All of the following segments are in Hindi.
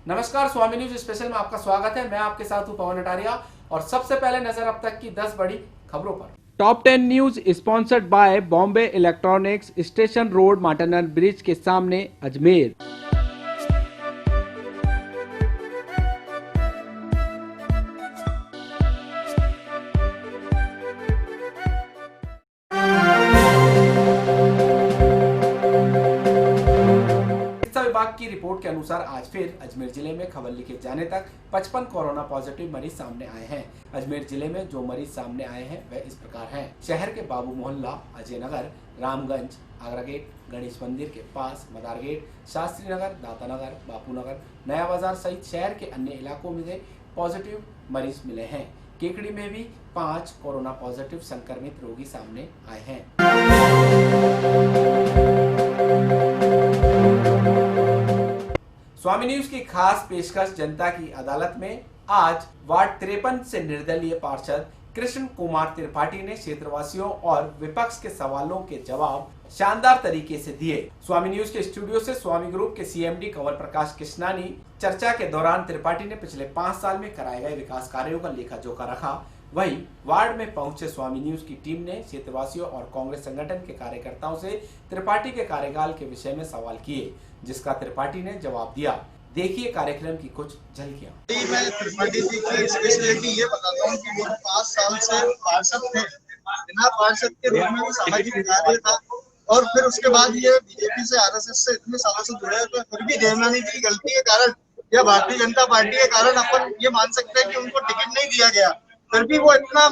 नमस्कार, स्वामी न्यूज स्पेशल में आपका स्वागत है। मैं आपके साथ हूं पवन अटारिया और सबसे पहले नजर अब तक की 10 बड़ी खबरों पर। Top 10 news sponsored by Bombay electronics, station road, Martindale bridge के सामने, अजमेर। विभाग की रिपोर्ट के अनुसार आज फिर अजमेर जिले में खबर लिखे जाने तक 55 कोरोना पॉजिटिव मरीज सामने आए हैं। अजमेर जिले में जो मरीज सामने आए हैं वह इस प्रकार हैं। शहर के बाबू मोहल्ला, अजय नगर, रामगंज, आगरा गेट, गणेश मंदिर के पास, मदार गेट, शास्त्री नगर, दाता नगर, बापू नगर, नया बाजार सहित शहर के अन्य इलाकों में पॉजिटिव मरीज मिले हैं। केकड़ी में भी 5 कोरोना पॉजिटिव संक्रमित रोगी सामने आए हैं। स्वामी न्यूज की खास पेशकश जनता की अदालत में आज वार्ड 53 से निर्दलीय पार्षद कृष्ण कुमार त्रिपाठी ने क्षेत्रवासियों और विपक्ष के सवालों के जवाब शानदार तरीके से दिए। स्वामी न्यूज के स्टूडियो से स्वामी ग्रुप के सीएमडी कंवर प्रकाश कृष्णानी चर्चा के दौरान त्रिपाठी ने पिछले 5 साल में कराए गए विकास कार्यों का लेखा जोखा रखा। वहीं वार्ड में पहुंचे स्वामी न्यूज की टीम ने क्षेत्रवासियों और कांग्रेस संगठन के कार्यकर्ताओं से त्रिपाठी के कार्यकाल के विषय में सवाल किए, जिसका त्रिपाठी ने जवाब दिया। देखिए कार्यक्रम की कुछ झलकियां। मैं त्रिपाठी जी की स्पेशलिटी ये बताता हूँ कि वो 5 साल से पार्षद थे। बिना पार्षद के रूप में वो सामाजिक कार्य था और फिर उसके बाद ये बीजेपी से, आरएसएस से इतने सालों से जुड़े, तो फिर भी देवनानी जी की गलती के कारण या भारतीय जनता पार्टी के कारण अपन ये मान सकते हैं कि उनको टिकट नहीं दिया गया। फिर भी वो इतना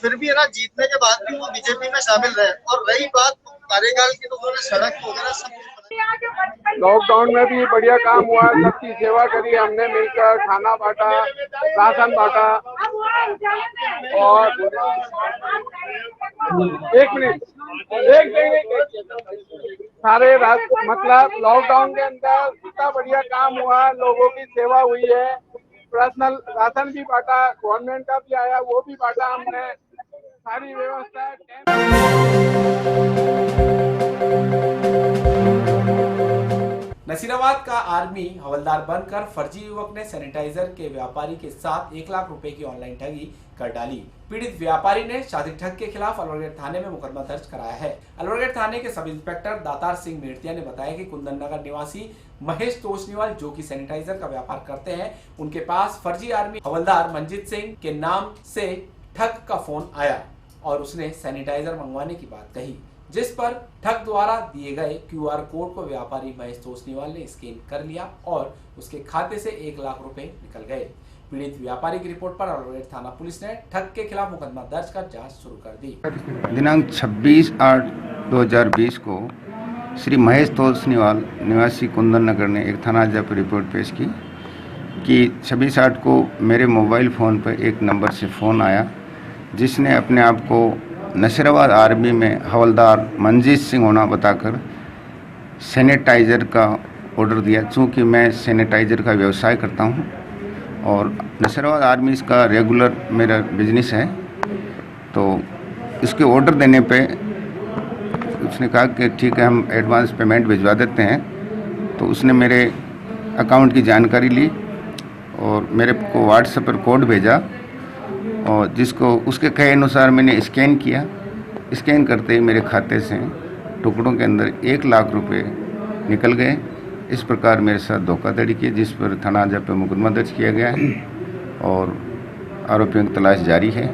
फिर भी है ना, जीतने के बाद भी वो बीजेपी में शामिल रहे। और रही बात कार्यकाल की, तो उन्होंने सड़क वगैरह सब लॉकडाउन में भी बढ़िया काम हुआ, सबकी सेवा करी हमने मिलकर, खाना बांटा, राशन बांटा। और एक मिनट सारे मतलब लॉकडाउन के अंदर इतना बढ़िया काम हुआ, लोगों की सेवा हुई है। पर्सनल राशन भी बांटा, गवर्नमेंट का भी आया, वो भी बांटा हमने। सारी व्यवस्था नसीराबाद का आर्मी हवलदार बनकर फर्जी युवक ने सैनिटाइजर के व्यापारी के साथ 1 लाख रुपए की ऑनलाइन ठगी कर डाली। पीड़ित व्यापारी ने शादी ठग के खिलाफ अलवरगेट थाने में मुकदमा दर्ज कराया है। अलवरगेट थाने के सब इंस्पेक्टर दातार सिंह मेड़तिया ने बताया कि कुंदन नगर निवासी महेश तोशनीवाल, जो कि सैनिटाइजर का व्यापार करते हैं, उनके पास फर्जी आर्मी हवलदार मंजीत सिंह के नाम से ठग का फोन आया और उसने सैनिटाइजर मंगवाने की बात कही, जिस पर ठग द्वारा दिए गए क्यूआर कोड को व्यापारी महेश तोशनीवाल ने स्कैन कर लिया और उसके खाते से 1 लाख रुपए निकल गए। पीड़ित व्यापारी की रिपोर्ट पर अलवरगेट थाना पुलिस ने ठग के खिलाफ मुकदमा दर्ज कर जांच शुरू कर दी। दिनांक 26/8/2020 को श्री महेश तोशनीवाल निवासी कुंदन नगर ने एक थाना जब्त रिपोर्ट पेश की कि 26/8 को मेरे मोबाइल फ़ोन पर एक नंबर से फ़ोन आया, जिसने अपने आप को नसीराबाद आर्मी में हवलदार मंजीत सिंह होना बताकर सैनिटाइज़र का ऑर्डर दिया। चूँकि मैं सैनिटाइज़र का व्यवसाय करता हूं और नसीराबाद आर्मी इसका रेगुलर मेरा बिजनेस है, तो इसके ऑर्डर देने पे उसने कहा कि ठीक है, हम एडवांस पेमेंट भिजवा देते हैं। तो उसने मेरे अकाउंट की जानकारी ली और मेरे को व्हाट्सएप पर कोड भेजा और जिसको उसके कहे अनुसार मैंने स्कैन किया। स्कैन करते ही मेरे खाते से टुकड़ों के अंदर 1 लाख रुपए निकल गए। इस प्रकार मेरे साथ धोखाधड़ी की, जिस पर थाना जब्त पे मुकदमा दर्ज किया गया है और आरोपियों की तलाश जारी है।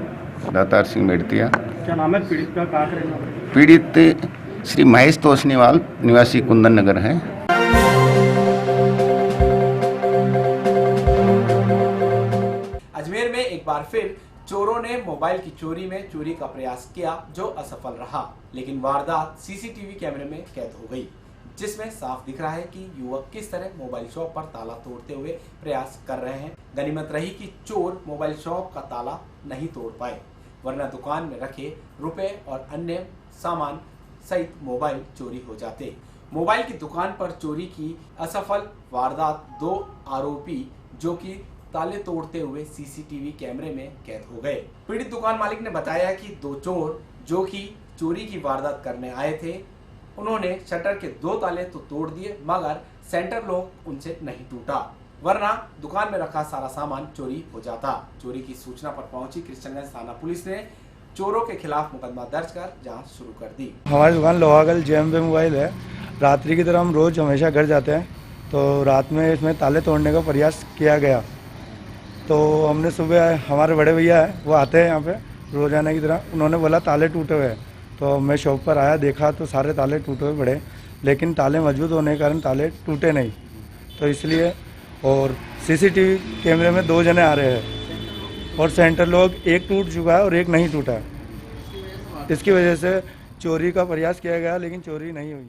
दातार सिंह मेड़तिया। क्या नाम है पीड़ित का? कहाँ करेंगे? पीड़ित श्री महेश तोशनीवाल निवासी कुंदन नगर है। अजमेर में एक बार फिर चोरों ने मोबाइल की चोरी में चोरी का प्रयास किया, जो असफल रहा, लेकिन वारदात सीसीटीवी कैमरे में कैद हो गई, जिसमें साफ दिख रहा है कि युवक किस तरह मोबाइल शॉप पर ताला तोड़ते हुए प्रयास कर रहे हैं। गनीमत रही कि चोर मोबाइल शॉप का ताला नहीं तोड़ पाए, वरना दुकान में रखे रुपए और अन्य सामान सहित मोबाइल चोरी हो जाते। मोबाइल की दुकान पर चोरी की असफल वारदात 2 आरोपी जो कि ताले तोड़ते हुए सीसीटीवी कैमरे में कैद हो गए। पीड़ित दुकान मालिक ने बताया कि 2 चोर जो कि चोरी की वारदात करने आए थे, उन्होंने शटर के 2 ताले तो तोड़ दिए, मगर सेंटर लॉक उनसे नहीं टूटा। वरना दुकान में रखा सारा सामान चोरी हो जाता। चोरी की सूचना पर पहुंची कृष्णगंज थाना पुलिस ने चोरों के खिलाफ मुकदमा दर्ज कर जांच शुरू कर दी। हमारी दुकान लोहागल JMB मोबाइल है। रात्रि की तरह हम रोज हमेशा घर जाते हैं, तो रात में इसमें ताले तोड़ने का प्रयास किया गया। तो हमने सुबह, हमारे बड़े भैया है वो आते हैं यहाँ पे रोजाना की तरह, उन्होंने बोला ताले टूटे हुए हैं। तो मैं शॉप पर आया, देखा तो सारे ताले टूटे हुए पड़े, लेकिन ताले मजबूत होने के कारण ताले टूटे नहीं। तो इसलिए, और CCTV कैमरे में 2 जने आ रहे हैं और सेंटर लॉक एक टूट चुका है और एक नहीं टूटा है। इसकी वजह से चोरी का प्रयास किया गया, लेकिन चोरी नहीं हुई।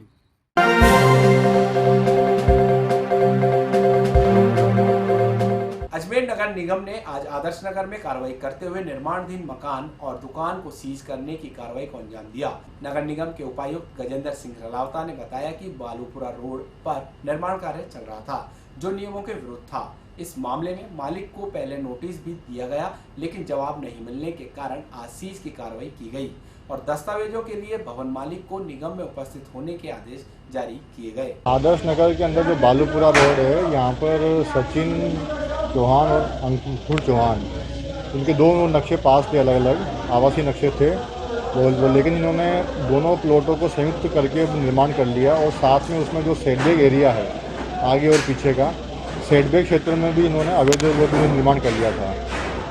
अजमेर नगर निगम ने आज आदर्श नगर में कार्रवाई करते हुए निर्माणाधीन मकान और दुकान को सीज करने की कार्रवाई को अंजाम दिया। नगर निगम के उपायुक्त गजेंद्र सिंह रलावता ने बताया कि बालूपुरा रोड पर निर्माण कार्य चल रहा था, जो नियमों के विरुद्ध था। इस मामले में मालिक को पहले नोटिस भी दिया गया, लेकिन जवाब नहीं मिलने के कारण आज सीज की कार्रवाई की गई और दस्तावेजों के लिए भवन मालिक को निगम में उपस्थित होने के आदेश जारी किए गए। आदर्श नगर के अंदर जो बालूपुरा रोड है, यहाँ पर सचिन चौहान और अंकुर चौहान, इनके 2 नक्शे पास थे, अलग अलग आवासीय नक्शे थे, लेकिन इन्होंने दोनों प्लॉटों को संयुक्त करके निर्माण कर लिया और साथ में उसमें जो सेटबैक एरिया है आगे और पीछे का, सेटबैक क्षेत्र में भी इन्होंने अवैध निर्माण कर लिया था।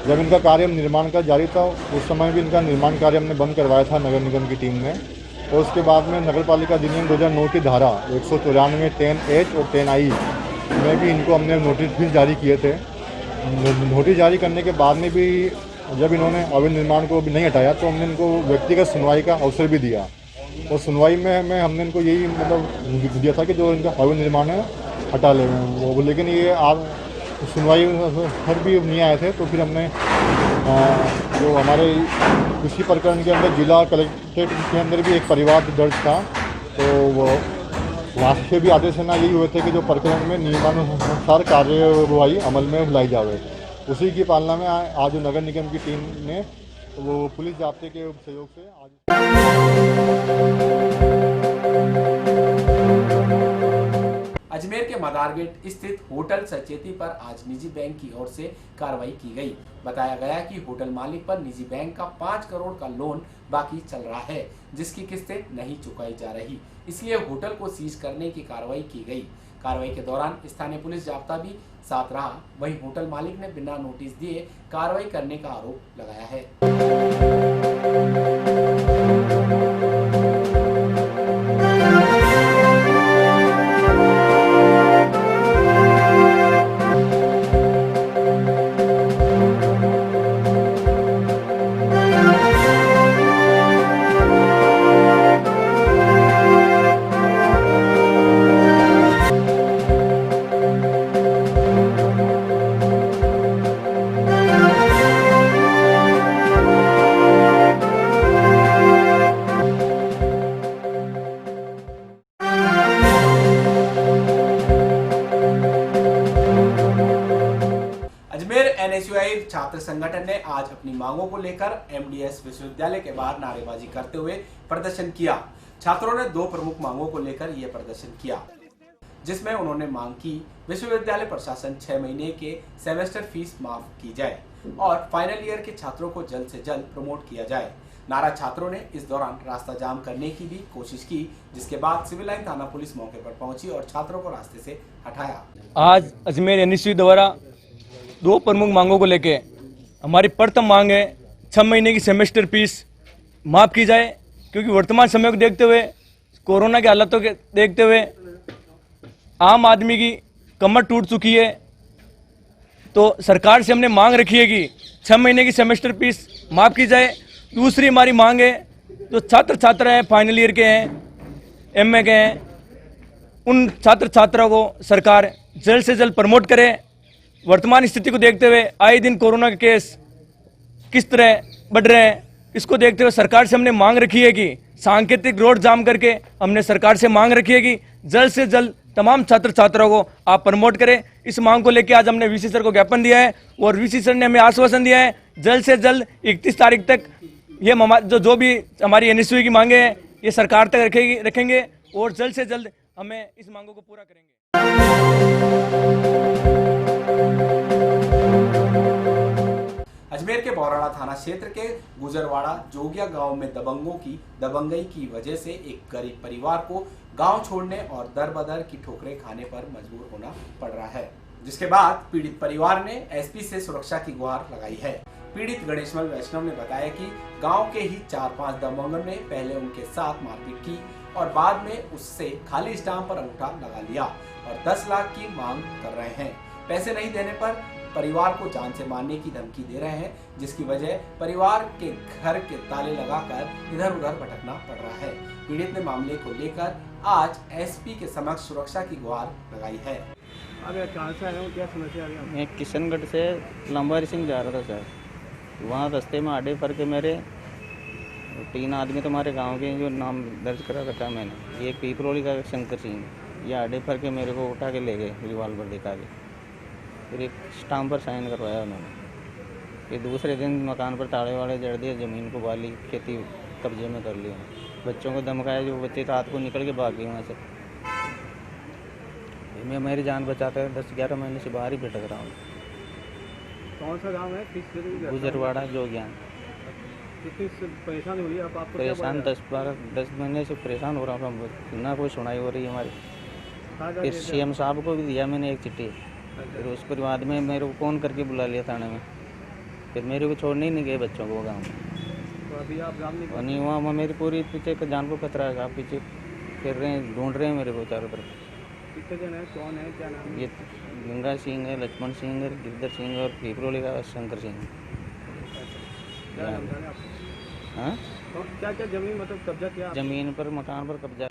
जब इनका कार्य निर्माण का जारी था, उस समय भी इनका निर्माण कार्य हमने बंद करवाया था नगर निगम की टीम ने। और उसके बाद में नगर पालिका अधिनियम 2009 की धारा 194 10H और 10I में भी इनको हमने नोटिस भी जारी किए थे। नोटिस जारी करने के बाद में भी जब इन्होंने अवैध निर्माण को भी नहीं हटाया, तो हमने इनको व्यक्तिगत सुनवाई का अवसर भी दिया और सुनवाई में हमने इनको यही मतलब दिया था कि जो इनका अवैध निर्माण है हटा ले वो, लेकिन ये आप सुनवाई पर भी नहीं आए थे। तो फिर हमने जो हमारे कृषि प्रकरण के अंदर जिला कलेक्ट्रेट के अंदर भी एक परिवाद दर्ज था, तो वो वहाँ से भी आदेश है ना यही हुए थे कि जो प्रकरण में नियमानुसार कार्यवाही अमल में लाई जावे। उसी की पालना में आज नगर निगम की टीम ने वो पुलिस जाब्ते के सहयोग से अजमेर के मदार गेट स्थित होटल सचेती पर आज निजी बैंक की ओर से कार्रवाई की गई। बताया गया कि होटल मालिक पर निजी बैंक का 5 करोड़ का लोन बाकी चल रहा है, जिसकी किस्तें नहीं चुकाई जा रही, इसलिए होटल को सीज करने की कार्रवाई की गई। कार्रवाई के दौरान स्थानीय पुलिस जाब्ता भी साथ रहा। वहीं होटल मालिक ने बिना नोटिस दिए कार्रवाई करने का आरोप लगाया है। NSUI छात्र संगठन ने आज अपनी मांगों को लेकर MDS विश्वविद्यालय के बाहर नारेबाजी करते हुए प्रदर्शन किया। छात्रों ने 2 प्रमुख मांगों को लेकर यह प्रदर्शन किया, जिसमें उन्होंने मांग की विश्वविद्यालय प्रशासन 6 महीने के सेमेस्टर फीस माफ की जाए और फाइनल ईयर के छात्रों को जल्द से जल्द प्रमोट किया जाए। नारा छात्रों ने इस दौरान रास्ता जाम करने की भी कोशिश की, जिसके बाद सिविल लाइन थाना पुलिस मौके पर पहुंची और छात्रों को रास्ते से हटाया। आज अजमेर NSUI द्वारा 2 प्रमुख मांगों को लेके हमारी प्रथम मांग है 6 महीने की सेमेस्टर फीस माफ़ की जाए, क्योंकि वर्तमान समय को देखते हुए, कोरोना के हालातों के देखते हुए आम आदमी की कमर टूट चुकी है। तो सरकार से हमने मांग रखी है कि 6 महीने की सेमेस्टर फीस माफ़ की जाए। दूसरी हमारी मांग है जो छात्र छात्रा हैं, फाइनल ईयर के हैं, MA के हैं, उन छात्र छात्राओं को सरकार जल्द से जल्द प्रमोट करे। वर्तमान स्थिति को देखते हुए आए दिन कोरोना के केस किस तरह बढ़ रहे हैं, इसको देखते हुए सरकार से हमने मांग रखी है कि सांकेतिक रोड जाम करके हमने सरकार से मांग रखी है कि जल्द से जल्द तमाम छात्र छात्राओं को आप प्रमोट करें। इस मांग को लेकर आज हमने VC सर को ज्ञापन दिया है और VC सर ने हमें आश्वासन दिया है जल्द से जल्द 31 तारीख तक ये जो भी हमारी NSUI की मांगे हैं ये सरकार तक रखेंगे और जल्द से जल्द हमें इस मांगों को पूरा करेंगे। पौराड़ा थाना क्षेत्र के गुजरवाड़ा जोगिया गांव में दबंगों की दबंगई की वजह से एक गरीब परिवार को गांव छोड़ने और दर बदर की ठोकरें खाने पर मजबूर होना पड़ रहा है, जिसके बाद पीड़ित परिवार ने एसपी से सुरक्षा की गुहार लगाई है। पीड़ित गणेशमल वैष्णव ने बताया कि गांव के ही 4-5 दबंगों ने पहले उनके साथ मारपीट की और बाद में उससे खाली स्टाम्प पर अंगूठा लगा लिया और 10 लाख की मांग कर रहे हैं। पैसे नहीं देने पर परिवार को जान से मारने की धमकी दे रहे हैं, जिसकी वजह परिवार के घर के ताले लगाकर इधर उधर भटकना पड़ रहा है। पीड़ित ने मामले को लेकर आज एसपी के समक्ष सुरक्षा की गुहार लगाई है। अरे कहाँ से आए हो, क्या समस्या है? मैं किशनगढ़ से लंबारी सिंह जा रहा था सर। वहाँ रास्ते में आड़े पर के मेरे 3 आदमी तुम्हारे गांव के जो नाम दर्ज करा रखा है मैंने, एक पीपरोली का शंकर सिंह, ये आड़े पर के मेरे को उठा के ले गए रिवाल्वर दिखा के, फिर एक स्टाम्प पर साइन करवाया उन्होंने। फिर दूसरे दिन मकान पर ताले वाले जड़ दिए, ज़मीन को बाली खेती कब्जे में कर लिया, बच्चों को धमकाया, जो बच्चे रात को निकल के भाग गए वहाँ से। मैं मेरी जान बचाते 10-11 महीने से बाहर ही भटक रहा हूँ। कौन सा गांव है? गुजरवाड़ा जोगिया। कितनी परेशानी हुई आप? आपको परेशान 10 महीने से परेशान हो रहा हूँ, ना कोई सुनाई हो रही है हमारी। फिर सीएम साहब को भी दिया मैंने एक चिट्ठी, फिर उसके बाद में मेरे को फ़ोन करके बुला लिया थाने में, फिर मेरे को छोड़ने ही नहीं गए बच्चों को गाँव में। तो अभी आप गाँव नहीं, वहाँ मेरी पूरी पीछे जान को खतरा है, आप पीछे फिर रहे हैं, ढूंढ रहे हैं मेरे को चारों तरफ। कितने जन है, कौन है, क्या नाम है? ये गंगा सिंह है, लक्ष्मण सिंह है, गिरधर सिंह और पीपरोली का शंकर सिंह। क्या नाम जाने आपको? हाँ, तो क्या क्या जमीन मतलब कब्जा किया? जमीन पर मकान पर कब्जा।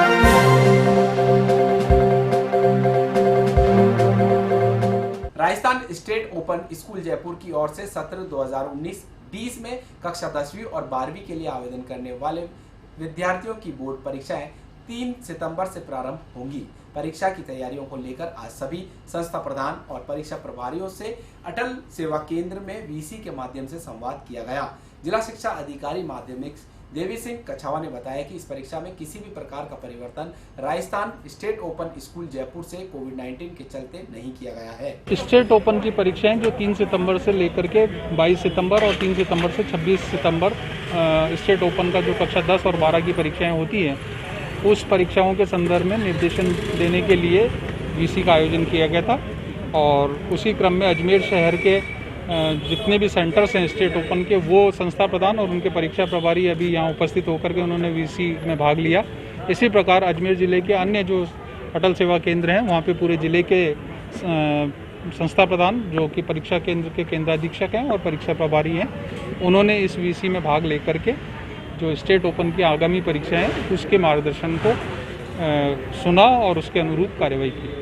Rajasthan state open school Jaipur की ओर से सत्र 2019-20 में कक्षा 10वीं और 12वीं के लिए आवेदन करने वाले विद्यार्थियों की बोर्ड परीक्षाएं 3 सितंबर से प्रारंभ होंगी। परीक्षा की तैयारियों को लेकर आज सभी संस्था प्रधान और परीक्षा प्रभारियों से अटल सेवा केंद्र में वीसी के माध्यम से संवाद किया गया। जिला शिक्षा अधिकारी माध्यमिक देवी सिंह कछावा ने बताया कि इस परीक्षा में किसी भी प्रकार का परिवर्तन Rajasthan state open school Jaipur से कोविड-19 के चलते नहीं किया गया है। स्टेट ओपन की परीक्षाएं जो 3 सितंबर से लेकर के 22 सितंबर और 3 सितंबर से 26 सितंबर स्टेट ओपन का जो कक्षा 10 और 12 की परीक्षाएं होती हैं, उस परीक्षाओं के संदर्भ में निर्देशन देने के लिए वीसी का आयोजन किया गया था। और उसी क्रम में अजमेर शहर के जितने भी सेंटर्स हैं स्टेट ओपन के, वो संस्था प्रधान और उनके परीक्षा प्रभारी अभी यहाँ उपस्थित होकर के उन्होंने वीसी में भाग लिया। इसी प्रकार अजमेर ज़िले के अन्य जो अटल सेवा केंद्र हैं, वहाँ पे पूरे ज़िले के संस्था प्रधान जो कि परीक्षा केंद्र के केंद्राधीक्षक हैं और परीक्षा प्रभारी हैं, उन्होंने इस वीसी में भाग लेकर के जो स्टेट ओपन की आगामी परीक्षाएं हैं उसके मार्गदर्शन को सुना और उसके अनुरूप कार्रवाई की।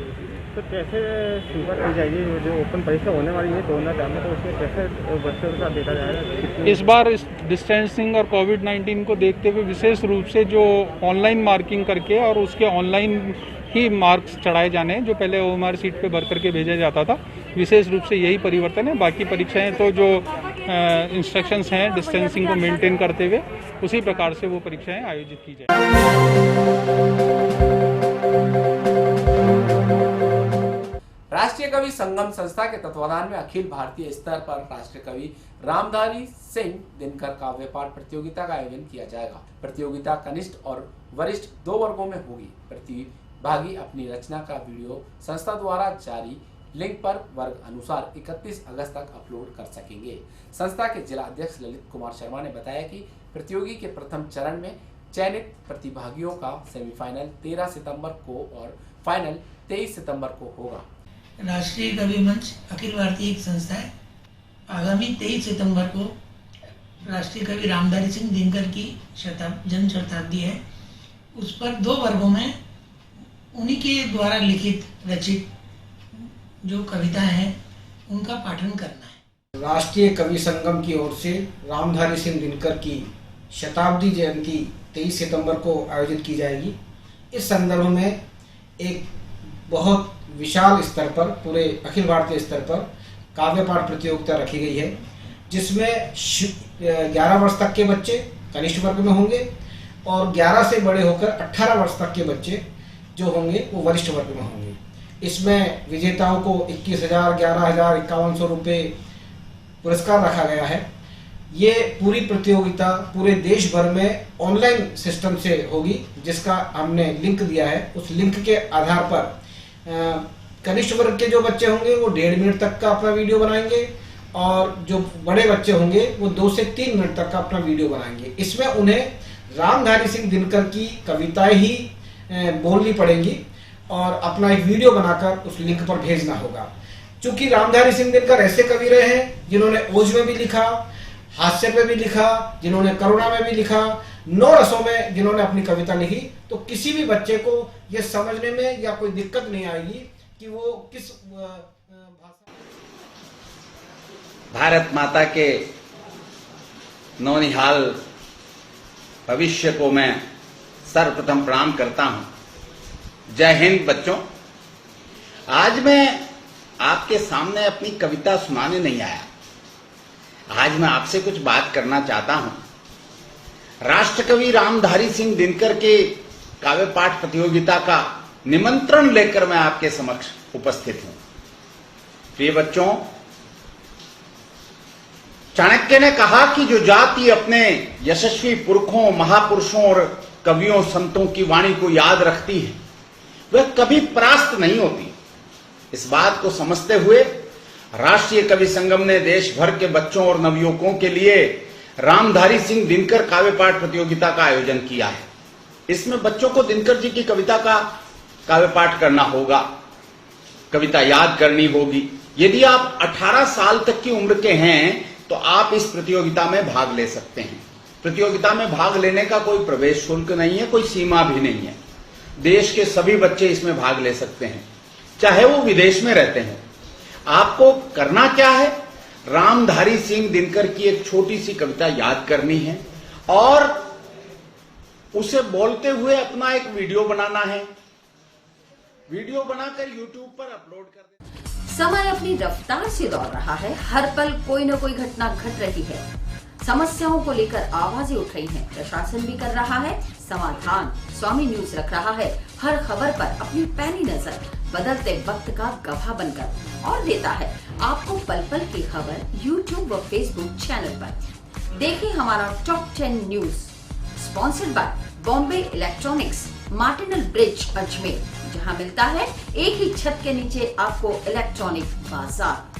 तो कैसे शुरुआत की जाएगी? जो ओपन परीक्षा होने वाली है 2004 में, तो उसमें कैसे बच्चों का देखा जाएगा? इस बार इस डिस्टेंसिंग और कोविड-19 को देखते हुए विशेष रूप से जो ऑनलाइन मार्किंग करके और उसके ऑनलाइन ही मार्क्स चढ़ाए जाने हैं, जो पहले ओएमआर सीट पे भर करके भेजा जाता था, विशेष रूप से यही परिवर्तन है। बाकी परीक्षाएं तो जो इंस्ट्रक्शंस हैं डिस्टेंसिंग को मेंटेन करते हुए, उसी प्रकार से वो परीक्षाएं आयोजित की जाएंगी। राष्ट्रीय कवि संगम संस्था के तत्वाधान में अखिल भारतीय स्तर पर राष्ट्रीय कवि रामधारी सिंह दिनकर काव्य पाठ प्रतियोगिता का आयोजन किया जाएगा। प्रतियोगिता कनिष्ठ और वरिष्ठ 2 वर्गों में होगी। प्रतिभागी अपनी रचना का वीडियो संस्था द्वारा जारी लिंक पर वर्ग अनुसार 31 अगस्त तक अपलोड कर सकेंगे। संस्था के जिला अध्यक्ष ललित कुमार शर्मा ने बताया कि प्रतियोगी के प्रथम चरण में चयनित प्रतिभागियों का सेमीफाइनल 13 सितंबर को और फाइनल 23 सितंबर को होगा। राष्ट्रीय कवि मंच अखिल भारतीय एक संस्था है। आगामी 23 सितंबर को राष्ट्रीय कवि रामधारी सिंह दिनकर की जन्म शताब्दी है। उस पर 2 वर्गों में उन्हीं के द्वारा लिखित रचित जो कविताएं हैं उनका पाठन करना है। राष्ट्रीय कवि संगम की ओर से रामधारी सिंह दिनकर की शताब्दी जयंती 23 सितंबर को आयोजित की जाएगी। इस संदर्भ में एक बहुत विशाल स्तर पर, पूरे अखिल भारतीय स्तर पर काव्य पाठ प्रतियोगिता रखी गई है, जिसमें 11 वर्ष तक के बच्चे कनिष्ठ वर्ग में होंगे और 11 से बड़े होकर 18 वर्ष तक के बच्चे जो होंगे वो वरिष्ठ वर्ग में होंगे। इसमें विजेताओं को 21,000, 11,000, 5100 रुपये पुरस्कार रखा गया है ये पूरी प्रतियोगिता पूरे देश भर में ऑनलाइन सिस्टम से होगी, जिसका हमने लिंक दिया है। उस लिंक के आधार पर कनिष्ठ वर्ग के जो बच्चे होंगे वो 1.5 मिनट तक का अपना वीडियो बनाएंगे और जो बड़े बच्चे होंगे वो 2 से 3 मिनट तक का अपना वीडियो बनाएंगे। इसमें उन्हें रामधारी सिंह दिनकर की कविताएं ही बोलनी पड़ेंगी और अपना एक वीडियो बनाकर उस लिंक पर भेजना होगा। चूंकि रामधारी सिंह दिनकर ऐसे कवि रहे हैं जिन्होंने ओज में भी लिखा, हास्य में भी लिखा, जिन्होंने करुणा में भी लिखा, 9 रसों में जिन्होंने अपनी कविता लिखी, तो किसी भी बच्चे को यह समझने में या कोई दिक्कत नहीं आएगी कि वो किस भाषा। भारत माता के नौनिहाल भविष्य को मैं सर्वप्रथम प्रणाम करता हूं। जय हिंद बच्चों। आज मैं आपके सामने अपनी कविता सुनाने नहीं आया। आज मैं आपसे कुछ बात करना चाहता हूं। राष्ट्रकवि रामधारी सिंह दिनकर के काव्य पाठ प्रतियोगिता का निमंत्रण लेकर मैं आपके समक्ष उपस्थित हूं। प्रिय बच्चों, चाणक्य ने कहा कि जो जाति अपने यशस्वी पुरखों, महापुरुषों और कवियों, संतों की वाणी को याद रखती है वह कभी परास्त नहीं होती। इस बात को समझते हुए राष्ट्रीय कवि संगम ने देश भर के बच्चों और नवयुवकों के लिए रामधारी सिंह दिनकर काव्य पाठ प्रतियोगिता का आयोजन किया है। इसमें बच्चों को दिनकर जी की कविता का काव्य पाठ करना होगा, कविता याद करनी होगी। यदि आप 18 साल तक की उम्र के हैं तो आप इस प्रतियोगिता में भाग ले सकते हैं। प्रतियोगिता में भाग लेने का कोई प्रवेश शुल्क नहीं है, कोई सीमा भी नहीं है। देश के सभी बच्चे इसमें भाग ले सकते हैं, चाहे वो विदेश में रहते हैं। आपको करना क्या है, रामधारी सिंह दिनकर की एक छोटी सी कविता याद करनी है और उसे बोलते हुए अपना एक वीडियो बनाना है। वीडियो बनाकर YouTube पर अपलोड कर देना। समय अपनी रफ्तार से दौड़ रहा है, हर पल कोई न कोई घटना घट रही है। समस्याओं को लेकर आवाजें उठ रही हैं, प्रशासन भी कर रहा है समाधान। स्वामी न्यूज रख रहा है हर खबर पर अपनी पैनी नजर, बदलते वक्त का गवाह बनकर, और देता है आपको पल पल की खबर YouTube व Facebook चैनल पर। देखिए हमारा top 10 news, sponsored by Bombay electronics, Martindale bridge Ajmer, जहां मिलता है एक ही छत के नीचे आपको इलेक्ट्रॉनिक बाजार।